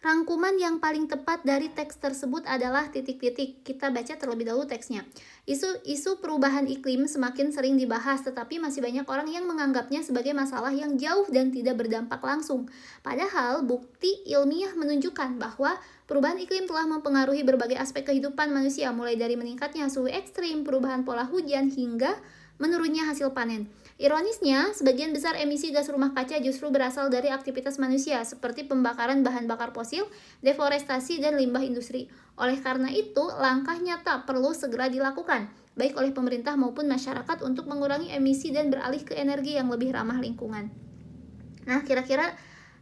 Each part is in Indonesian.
Rangkuman yang paling tepat dari teks tersebut adalah titik-titik. Kita baca terlebih dahulu teksnya. Isu perubahan iklim semakin sering dibahas, tetapi masih banyak orang yang menganggapnya sebagai masalah yang jauh dan tidak berdampak langsung. Padahal, bukti ilmiah menunjukkan bahwa perubahan iklim telah mempengaruhi berbagai aspek kehidupan manusia, mulai dari meningkatnya suhu ekstrim, perubahan pola hujan, hingga menurunnya hasil panen. Ironisnya, sebagian besar emisi gas rumah kaca justru berasal dari aktivitas manusia, seperti pembakaran bahan bakar fosil, deforestasi, dan limbah industri. Oleh karena itu, langkah nyata perlu segera dilakukan, baik oleh pemerintah maupun masyarakat untuk mengurangi emisi dan beralih ke energi yang lebih ramah lingkungan. Nah, kira-kira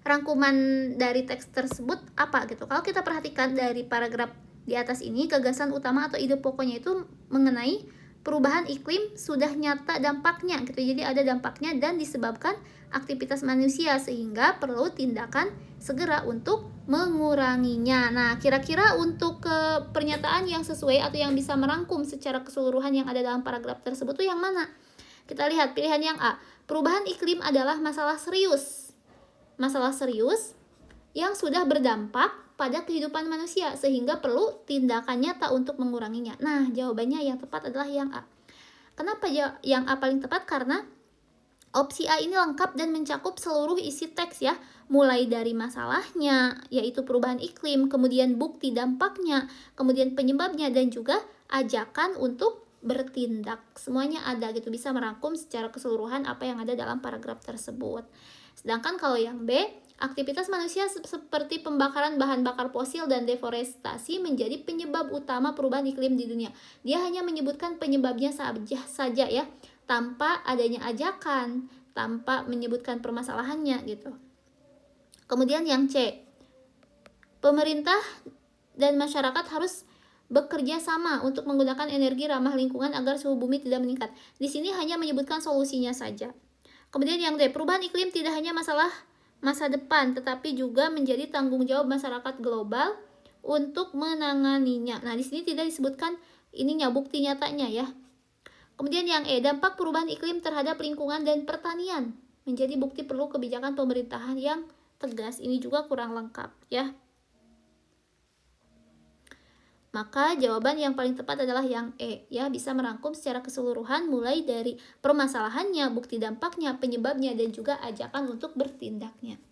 rangkuman dari teks tersebut apa gitu? Kalau kita perhatikan dari paragraf di atas ini, gagasan utama atau ide pokoknya itu mengenai perubahan iklim sudah nyata dampaknya gitu. Jadi ada dampaknya dan disebabkan aktivitas manusia, sehingga perlu tindakan segera untuk menguranginya. Nah, kira-kira untuk pernyataan yang sesuai atau yang bisa merangkum secara keseluruhan yang ada dalam paragraf tersebut tuh yang mana? Kita lihat pilihan yang A. Perubahan iklim adalah masalah serius. Masalah serius yang sudah berdampak pada kehidupan manusia, sehingga perlu tindakan nyata untuk menguranginya. Nah, jawabannya yang tepat adalah yang A. Kenapa yang A paling tepat? Karena opsi A ini lengkap dan mencakup seluruh isi teks ya, mulai dari masalahnya, yaitu perubahan iklim, kemudian bukti dampaknya, kemudian penyebabnya, dan juga ajakan untuk bertindak. Semuanya ada gitu, bisa merangkum secara keseluruhan apa yang ada dalam paragraf tersebut. Sedangkan kalau yang B, aktivitas manusia seperti pembakaran bahan bakar fosil dan deforestasi menjadi penyebab utama perubahan iklim di dunia. Dia hanya menyebutkan penyebabnya saja ya, tanpa adanya ajakan, tanpa menyebutkan permasalahannya gitu. Kemudian yang C, pemerintah dan masyarakat harus bekerja sama untuk menggunakan energi ramah lingkungan agar suhu bumi tidak meningkat. Di sini hanya menyebutkan solusinya saja. Kemudian yang D, perubahan iklim tidak hanya masalah masa depan, tetapi juga menjadi tanggung jawab masyarakat global untuk menanganinya. Nah, di sini tidak disebutkan ininya, bukti nyatanya ya. Kemudian yang E, dampak perubahan iklim terhadap lingkungan dan pertanian menjadi bukti perlu kebijakan pemerintahan yang tegas. Ini juga kurang lengkap ya. Maka jawaban yang paling tepat adalah yang E ya, bisa merangkum secara keseluruhan mulai dari permasalahannya, bukti dampaknya, penyebabnya, dan juga ajakan untuk bertindaknya.